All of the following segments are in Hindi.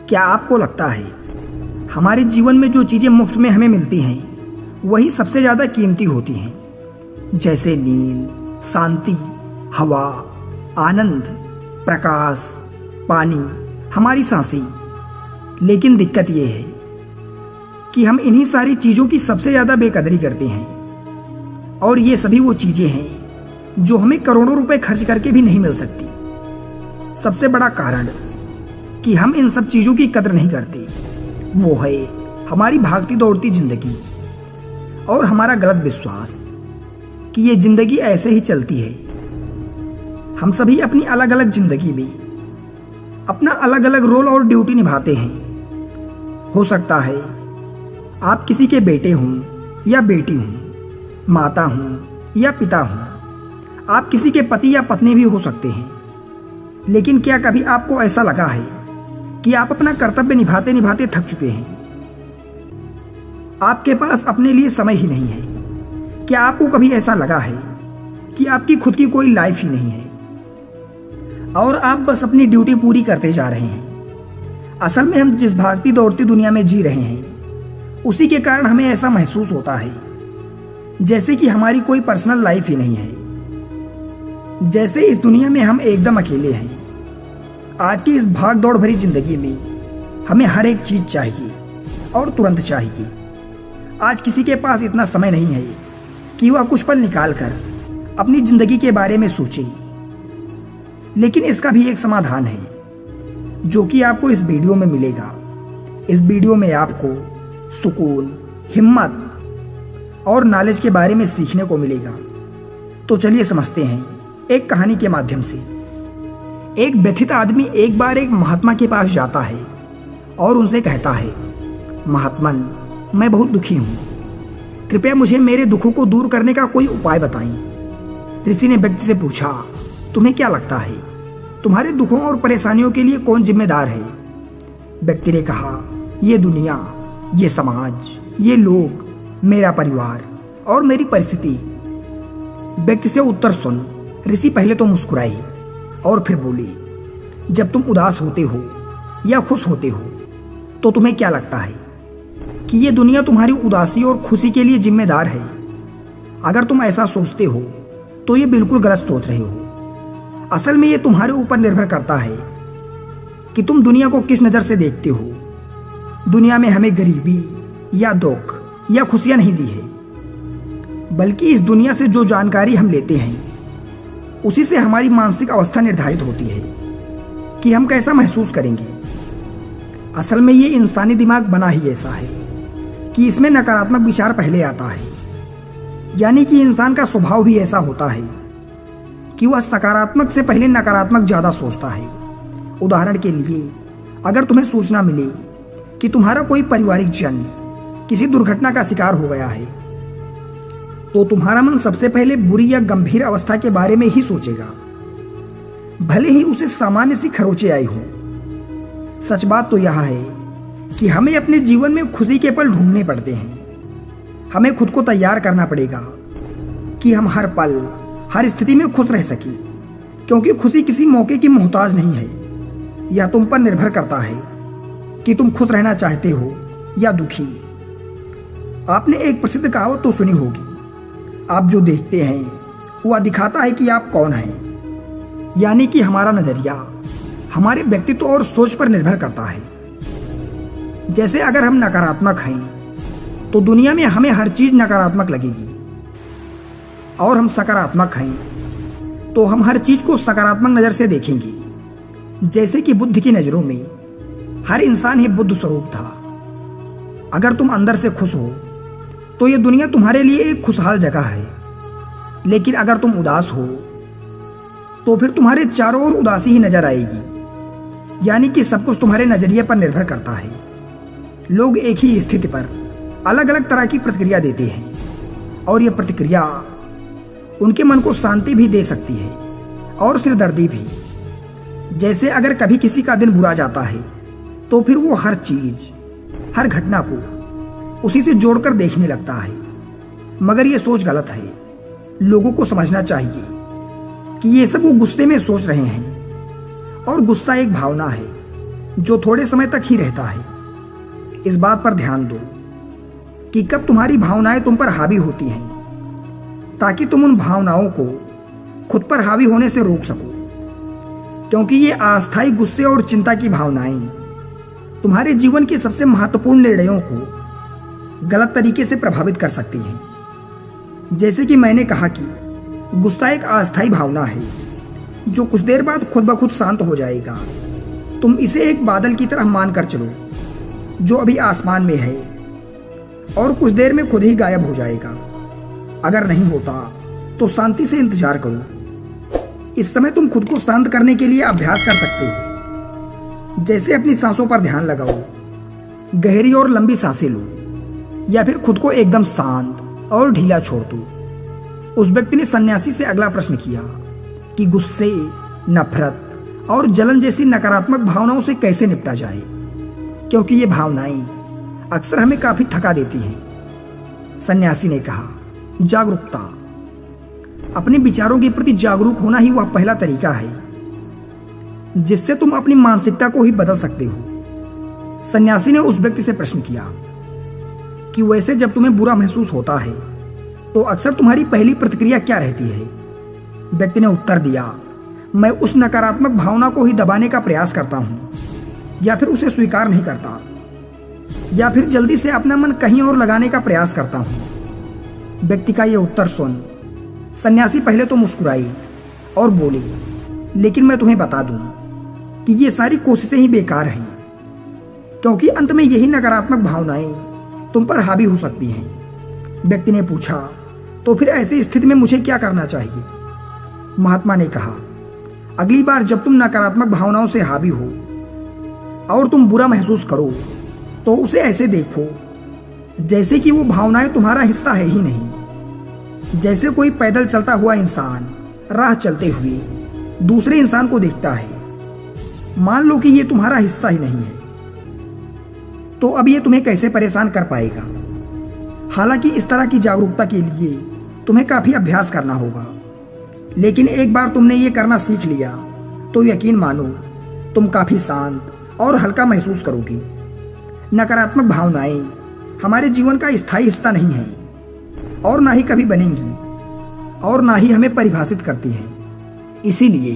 क्या आपको लगता है हमारे जीवन में जो चीज़ें मुफ्त में हमें मिलती हैं वही सबसे ज़्यादा कीमती होती हैं? जैसे नींद, शांति, हवा, आनंद, प्रकाश, पानी, हमारी सांसें। लेकिन दिक्कत ये है कि हम इन्हीं सारी चीज़ों की सबसे ज़्यादा बेकदरी करते हैं। और ये सभी वो चीज़ें हैं जो हमें करोड़ों रुपए खर्च करके भी नहीं मिल सकती। सबसे बड़ा कारण कि हम इन सब चीज़ों की कदर नहीं करते वो है हमारी भागती दौड़ती जिंदगी और हमारा गलत विश्वास कि ये जिंदगी ऐसे ही चलती है। हम सभी अपनी अलग अलग जिंदगी में अपना अलग अलग रोल और ड्यूटी निभाते हैं। हो सकता है आप किसी के बेटे हों या बेटी हों, माता हों या पिता हों, आप किसी के पति या पत्नी भी हो सकते हैं। लेकिन क्या कभी आपको ऐसा लगा है कि आप अपना कर्तव्य निभाते निभाते थक चुके हैं? आपके पास अपने लिए समय ही नहीं है? क्या आपको कभी ऐसा लगा है कि आपकी खुद की कोई लाइफ ही नहीं है और आप बस अपनी ड्यूटी पूरी करते जा रहे हैं? असल में हम जिस भागती दौड़ती दुनिया में जी रहे हैं उसी के कारण हमें ऐसा महसूस होता है जैसे कि हमारी कोई पर्सनल लाइफ ही नहीं है, जैसे इस दुनिया में हम एकदम अकेले हैं। आज की इस भाग दौड़ भरी जिंदगी में हमें हर एक चीज चाहिए और तुरंत चाहिए। आज किसी के पास इतना समय नहीं है कि वह कुछ पल निकाल कर अपनी जिंदगी के बारे में सोचे। लेकिन इसका भी एक समाधान है जो कि आपको इस वीडियो में मिलेगा। इस वीडियो में आपको सुकून, हिम्मत और नॉलेज के बारे में सीखने को मिलेगा। तो चलिए समझते हैं एक कहानी के माध्यम से। एक व्यथित आदमी एक बार एक महात्मा के पास जाता है और उनसे कहता है, महात्मन, मैं बहुत दुखी हूँ, कृपया मुझे मेरे दुखों को दूर करने का कोई उपाय बताएं। ऋषि ने व्यक्ति से पूछा, तुम्हें क्या लगता है तुम्हारे दुखों और परेशानियों के लिए कौन जिम्मेदार है? व्यक्ति ने कहा, ये दुनिया, ये समाज, ये लोग, मेरा परिवार और मेरी परिस्थिति। व्यक्ति से उत्तर सुन ऋषि पहले तो मुस्कुराई और फिर बोली, जब तुम उदास होते हो या खुश होते हो तो तुम्हें क्या लगता है कि ये दुनिया तुम्हारी उदासी और खुशी के लिए जिम्मेदार है? अगर तुम ऐसा सोचते हो तो ये बिल्कुल गलत सोच रहे हो। असल में ये तुम्हारे ऊपर निर्भर करता है कि तुम दुनिया को किस नज़र से देखते हो। दुनिया में हमें गरीबी या दुख या खुशियाँ नहीं दी है, बल्कि इस दुनिया से जो जानकारी हम लेते हैं उसी से हमारी मानसिक अवस्था निर्धारित होती है कि हम कैसा महसूस करेंगे। असल में ये इंसानी दिमाग बना ही ऐसा है कि इसमें नकारात्मक विचार पहले आता है। यानी कि इंसान का स्वभाव ही ऐसा होता है कि वह सकारात्मक से पहले नकारात्मक ज़्यादा सोचता है। उदाहरण के लिए, अगर तुम्हें सूचना मिले कि तुम्हारा कोई पारिवारिक जन किसी दुर्घटना का शिकार हो गया है तो तुम्हारा मन सबसे पहले बुरी या गंभीर अवस्था के बारे में ही सोचेगा, भले ही उसे सामान्य सी खरोंचे आई हो। सच बात तो यह है कि हमें अपने जीवन में खुशी के पल ढूंढने पड़ते हैं। हमें खुद को तैयार करना पड़ेगा कि हम हर पल, हर स्थिति में खुश रह सकें, क्योंकि खुशी किसी मौके की मोहताज नहीं है। यह तुम पर निर्भर करता है कि तुम खुश रहना चाहते हो या दुखी। आपने एक प्रसिद्ध कहावत तो सुनी होगी, आप जो देखते हैं वह दिखाता है कि आप कौन हैं। यानी कि हमारा नजरिया हमारे व्यक्तित्व और सोच पर निर्भर करता है। जैसे अगर हम नकारात्मक हैं तो दुनिया में हमें हर चीज नकारात्मक लगेगी, और हम सकारात्मक हैं तो हम हर चीज को सकारात्मक नजर से देखेंगे। जैसे कि बुद्ध की नजरों में हर इंसान ही बुद्ध स्वरूप था। अगर तुम अंदर से खुश हो तो ये दुनिया तुम्हारे लिए एक खुशहाल जगह है। लेकिन अगर तुम उदास हो तो फिर तुम्हारे चारों ओर उदासी ही नजर आएगी। यानी कि सब कुछ तुम्हारे नजरिए पर निर्भर करता है। लोग एक ही स्थिति पर अलग अलग तरह की प्रतिक्रिया देते हैं और ये प्रतिक्रिया उनके मन को शांति भी दे सकती है और सिरदर्दी भी। जैसे अगर कभी किसी का दिन बुरा जाता है तो फिर वो हर चीज, हर घटना को उसी से जोड़कर देखने लगता है। मगर ये सोच गलत है। लोगों को समझना चाहिए कि ये सब वो गुस्से में सोच रहे हैं, और गुस्सा एक भावना है जो थोड़े समय तक ही रहता है। इस बात पर ध्यान दो कि कब तुम्हारी भावनाएं तुम पर हावी होती हैं, ताकि तुम उन भावनाओं को खुद पर हावी होने से रोक सको, क्योंकि ये अस्थायी गुस्से और चिंता की भावनाएं तुम्हारे जीवन के सबसे महत्वपूर्ण निर्णयों को गलत तरीके से प्रभावित कर सकती हैं। जैसे कि मैंने कहा कि गुस्सा एक अस्थायी भावना है जो कुछ देर बाद खुद ब खुद शांत हो जाएगा। तुम इसे एक बादल की तरह मान कर चलो जो अभी आसमान में है और कुछ देर में खुद ही गायब हो जाएगा। अगर नहीं होता तो शांति से इंतजार करो। इस समय तुम खुद को शांत करने के लिए अभ्यास कर सकते हो, जैसे अपनी सांसों पर ध्यान लगाओ, गहरी और लंबी सांसें लो, या फिर खुद को एकदम शांत और ढीला छोड़ दो। उस व्यक्ति ने सन्यासी से अगला प्रश्न किया कि गुस्से, नफरत और जलन जैसी नकारात्मक भावनाओं से कैसे निपटा जाए, क्योंकि ये भावनाएं अक्सर हमें काफी थका देती हैं। सन्यासी ने कहा, जागरूकता। अपने विचारों के प्रति जागरूक होना ही वह पहला तरीका है जिससे तुम अपनी मानसिकता को ही बदल सकते हो। सन्यासी ने उस व्यक्ति से प्रश्न किया कि वैसे जब तुम्हें बुरा महसूस होता है तो अक्सर तुम्हारी पहली प्रतिक्रिया क्या रहती है? व्यक्ति ने उत्तर दिया, मैं उस नकारात्मक भावना को ही दबाने का प्रयास करता हूं, या फिर उसे स्वीकार नहीं करता, या फिर जल्दी से अपना मन कहीं और लगाने का प्रयास करता हूं। व्यक्ति का यह उत्तर सुन सन्यासी पहले तो मुस्कुराई और बोली, लेकिन मैं तुम्हें बता दूं कि ये सारी कोशिशें ही बेकार हैं, क्योंकि अंत में यही नकारात्मक भावनाएं तुम पर हावी हो सकती हैं। व्यक्ति ने पूछा, तो फिर ऐसी स्थिति में मुझे क्या करना चाहिए? महात्मा ने कहा, अगली बार जब तुम नकारात्मक भावनाओं से हावी हो और तुम बुरा महसूस करो तो उसे ऐसे देखो जैसे कि वो भावनाएं तुम्हारा हिस्सा है ही नहीं। जैसे कोई पैदल चलता हुआ इंसान राह चलते हुए दूसरे इंसान को देखता है। मान लो कि ये तुम्हारा हिस्सा ही नहीं है, तो अब ये तुम्हें कैसे परेशान कर पाएगा? हालांकि इस तरह की जागरूकता के लिए तुम्हें काफी अभ्यास करना होगा, लेकिन एक बार तुमने ये करना सीख लिया तो यकीन मानो तुम काफी शांत और हल्का महसूस करोगी। नकारात्मक भावनाएं हमारे जीवन का स्थायी हिस्सा नहीं है और ना ही कभी बनेंगी, और ना ही हमें परिभाषित करती हैं। इसीलिए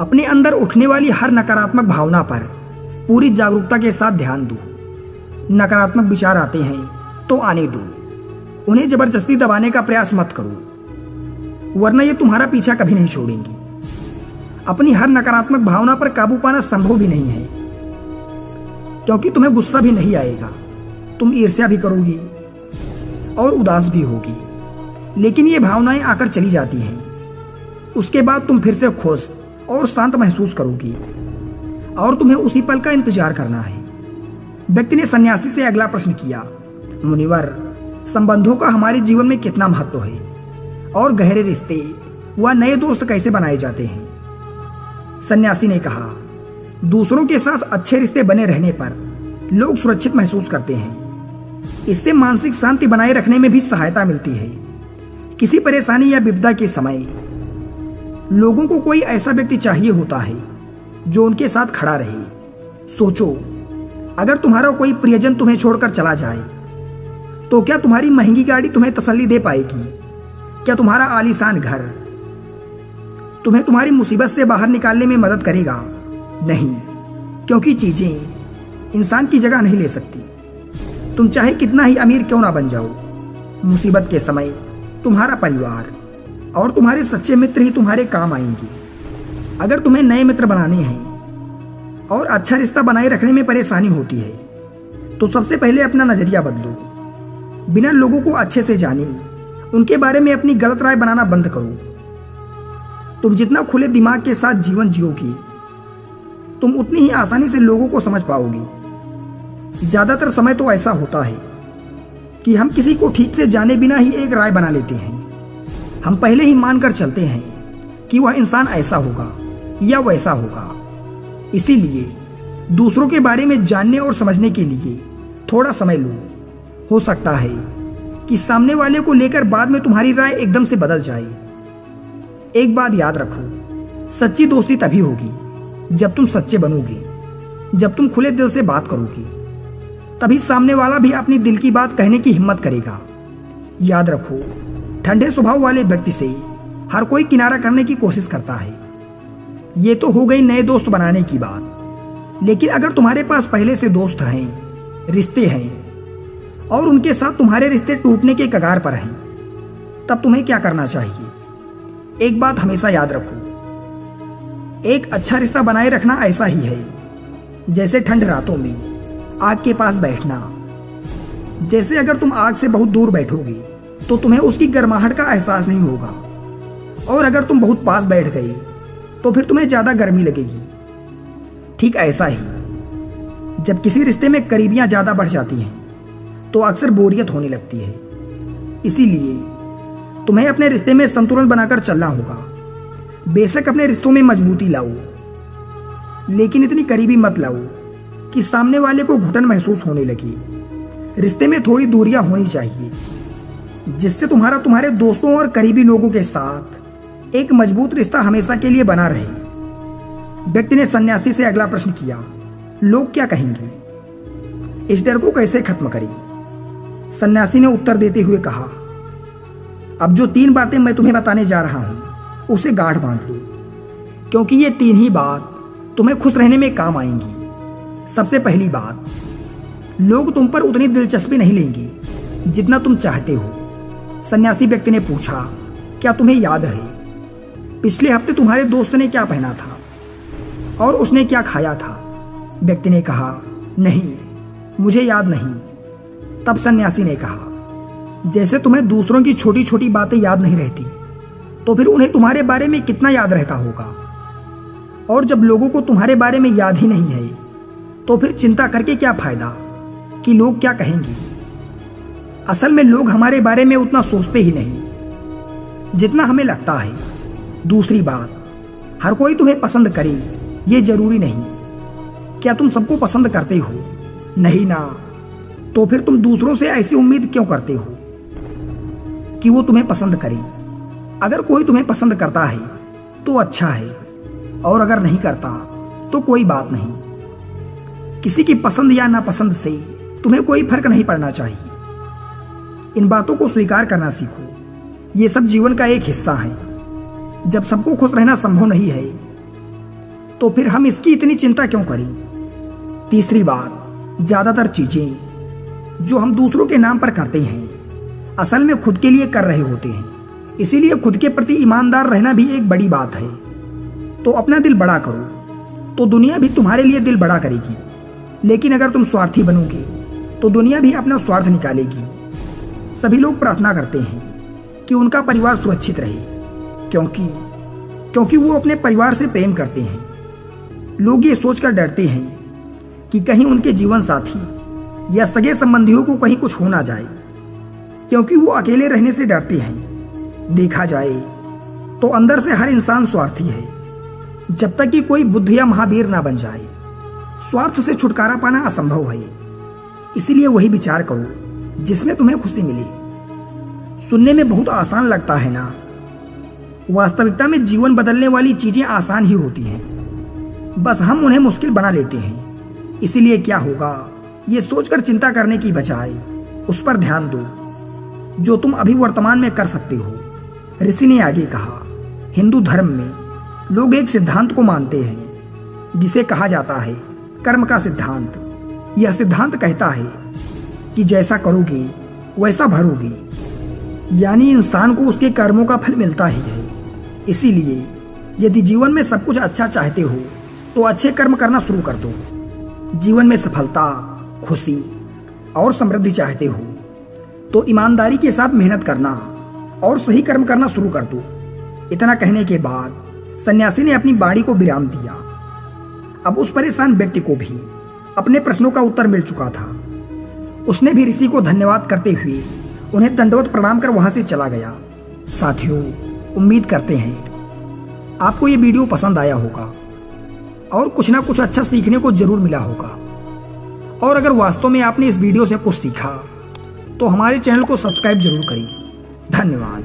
अपने अंदर उठने वाली हर नकारात्मक भावना पर पूरी जागरूकता के साथ ध्यान दो। नकारात्मक विचार आते हैं तो आने दो, उन्हें जबरदस्ती दबाने का प्रयास मत करो, वरना ये तुम्हारा पीछा कभी नहीं छोड़ेंगी। अपनी हर नकारात्मक भावना पर काबू पाना संभव भी नहीं है, क्योंकि तुम्हें गुस्सा भी नहीं आएगा, तुम ईर्ष्या भी करोगी और उदास भी होगी, लेकिन ये भावनाएं आकर चली जाती हैं। उसके बाद तुम फिर से खुश और शांत महसूस करोगी और तुम्हें उसी पल का इंतजार करना है। व्यक्ति ने सन्यासी से अगला प्रश्न किया, मुनिवर, संबंधों का हमारे जीवन में कितना महत्व है और गहरे रिश्ते व नए दोस्त कैसे बनाए जाते हैं? सन्यासी ने कहा, दूसरों के साथ अच्छे रिश्ते बने रहने पर लोग सुरक्षित महसूस करते हैं। इससे मानसिक शांति बनाए रखने में भी सहायता मिलती है। किसी परेशानी या विपदा के समय लोगों को कोई ऐसा व्यक्ति चाहिए होता है जो उनके साथ खड़ा रहे। सोचो, अगर तुम्हारा कोई प्रियजन तुम्हें छोड़कर चला जाए तो क्या तुम्हारी महंगी गाड़ी तुम्हें तसल्ली दे पाएगी? क्या तुम्हारा आलीशान घर तुम्हें तुम्हारी मुसीबत से बाहर निकालने में मदद करेगा? नहीं, क्योंकि चीजें इंसान की जगह नहीं ले सकती। तुम चाहे कितना ही अमीर क्यों ना बन जाओ, मुसीबत के समय तुम्हारा परिवार और तुम्हारे सच्चे मित्र ही तुम्हारे काम आएंगे। अगर तुम्हें नए मित्र बनाने हैं और अच्छा रिश्ता बनाए रखने में परेशानी होती है तो सबसे पहले अपना नजरिया बदलो। बिना लोगों को अच्छे से जाने उनके बारे में अपनी गलत राय बनाना बंद करो। तुम जितना खुले दिमाग के साथ जीवन जियोगी, तुम उतनी ही आसानी से लोगों को समझ पाओगी। ज्यादातर समय तो ऐसा होता है कि हम किसी को ठीक से जाने बिना ही एक राय बना लेते हैं। हम पहले ही मानकर चलते हैं कि वह इंसान ऐसा होगा या वैसा होगा। इसीलिए दूसरों के बारे में जानने और समझने के लिए थोड़ा समय लो। हो सकता है कि सामने वाले को लेकर बाद में तुम्हारी राय एकदम से बदल जाए। एक बात याद रखो, सच्ची दोस्ती तभी होगी जब तुम सच्चे बनोगे, जब तुम खुले दिल से बात करोगे, तभी सामने वाला भी अपनी दिल की बात कहने की हिम्मत करेगा। याद रखो, ठंडे स्वभाव वाले व्यक्ति से हर कोई किनारा करने की कोशिश करता है। ये तो हो गई नए दोस्त बनाने की बात, लेकिन अगर तुम्हारे पास पहले से दोस्त हैं, रिश्ते हैं और उनके साथ तुम्हारे रिश्ते टूटने के कगार पर हैं, तब तुम्हें क्या करना चाहिए? एक बात हमेशा याद रखो, एक अच्छा रिश्ता बनाए रखना ऐसा ही है जैसे ठंड रातों में आग के पास बैठना। जैसे अगर तुम आग से बहुत दूर बैठोगे तो तुम्हें उसकी गर्माहट का एहसास नहीं होगा, और अगर तुम बहुत पास बैठ गए तो फिर तुम्हें ज़्यादा गर्मी लगेगी। ठीक ऐसा ही जब किसी रिश्ते में करीबियां ज़्यादा बढ़ जाती हैं तो अक्सर बोरियत होने लगती है। इसीलिए तुम्हें अपने रिश्ते में संतुलन बनाकर चलना होगा। बेशक अपने रिश्तों में मजबूती लाओ, लेकिन इतनी करीबी मत लाओ कि सामने वाले को घुटन महसूस होने लगे। रिश्ते में थोड़ी दूरियां होनी चाहिए, जिससे तुम्हारे दोस्तों और करीबी लोगों के साथ एक मजबूत रिश्ता हमेशा के लिए बना रहे। व्यक्ति ने सन्यासी से अगला प्रश्न किया, लोग क्या कहेंगे? इस डर को कैसे खत्म करें? सन्यासी ने उत्तर देते हुए कहा, अब जो 3 बातें मैं तुम्हें बताने जा रहा हूं उसे गांठ बांध लो, क्योंकि ये 3 ही बात तुम्हें खुश रहने में काम आएंगी। सबसे पहली बात, लोग तुम पर उतनी दिलचस्पी नहीं लेंगे जितना तुम चाहते हो। सन्यासी व्यक्ति ने पूछा, क्या तुम्हें याद है पिछले हफ्ते तुम्हारे दोस्त ने क्या पहना था और उसने क्या खाया था? व्यक्ति ने कहा, नहीं, मुझे याद नहीं। तब सन्यासी ने कहा, जैसे तुम्हें दूसरों की छोटी छोटी बातें याद नहीं रहती, तो फिर उन्हें तुम्हारे बारे में कितना याद रहता होगा? और जब लोगों को तुम्हारे बारे में याद ही नहीं है, तो फिर चिंता करके क्या फायदा कि लोग क्या कहेंगे? असल में लोग हमारे बारे में उतना सोचते ही नहीं जितना हमें लगता है। दूसरी बात, हर कोई तुम्हें पसंद करे ये जरूरी नहीं। क्या तुम सबको पसंद करते हो? नहीं ना। तो फिर तुम दूसरों से ऐसी उम्मीद क्यों करते हो कि वो तुम्हें पसंद करे? अगर कोई तुम्हें पसंद करता है तो अच्छा है, और अगर नहीं करता तो कोई बात नहीं। किसी की पसंद या नापसंद से तुम्हें कोई फर्क नहीं पड़ना चाहिए। इन बातों को स्वीकार करना सीखो। ये सब जीवन का एक हिस्सा है। जब सबको खुश रहना संभव नहीं है तो फिर हम इसकी इतनी चिंता क्यों करें? तीसरी बात, ज्यादातर चीजें जो हम दूसरों के नाम पर करते हैं असल में खुद के लिए कर रहे होते हैं। इसीलिए खुद के प्रति ईमानदार रहना भी एक बड़ी बात है। तो अपना दिल बड़ा करो तो दुनिया भी तुम्हारे लिए दिल बड़ा करेगी। लेकिन अगर तुम स्वार्थी बनोगे तो दुनिया भी अपना स्वार्थ निकालेगी। सभी लोग प्रार्थना करते हैं कि उनका परिवार सुरक्षित रहे, क्योंकि वो अपने परिवार से प्रेम करते हैं। लोग ये सोचकर डरते हैं कि कहीं उनके जीवन साथी या सगे संबंधियों को कहीं कुछ हो ना जाए, क्योंकि वो अकेले रहने से डरते हैं। देखा जाए तो अंदर से हर इंसान स्वार्थी है, जब तक कि कोई बुद्ध या महावीर ना बन जाए। स्वार्थ से छुटकारा पाना असंभव है। इसीलिए वही विचार करो जिसमें तुम्हें खुशी मिले। सुनने में बहुत आसान लगता है ना, वास्तविकता में जीवन बदलने वाली चीजें आसान ही होती हैं, बस हम उन्हें मुश्किल बना लेते हैं। इसीलिए क्या होगा ये सोचकर चिंता करने की बजाय उस पर ध्यान दो जो तुम अभी वर्तमान में कर सकते हो। ऋषि ने आगे कहा, हिंदू धर्म में लोग एक सिद्धांत को मानते हैं जिसे कहा जाता है कर्म का सिद्धांत। यह सिद्धांत कहता है कि जैसा करोगे वैसा भरोगे, यानी इंसान को उसके कर्मों का फल मिलता ही है। इसीलिए यदि जीवन में सब कुछ अच्छा चाहते हो तो अच्छे कर्म करना शुरू कर दो। जीवन में सफलता, खुशी और समृद्धि चाहते हो तो ईमानदारी के साथ मेहनत करना और सही कर्म करना शुरू कर दो। इतना कहने के बाद सन्यासी ने अपनी वाणी को विराम दिया। अब उस परेशान व्यक्ति को भी अपने प्रश्नों का उत्तर मिल चुका था। उसने भी ऋषि को धन्यवाद करते हुए उन्हें दंडवत प्रणाम कर वहां से चला गया। साथियों, उम्मीद करते हैं आपको ये वीडियो पसंद आया होगा और कुछ ना कुछ अच्छा सीखने को जरूर मिला होगा। और अगर वास्तव में आपने इस वीडियो से कुछ सीखा तो हमारे चैनल को सब्सक्राइब जरूर करें। धन्यवाद।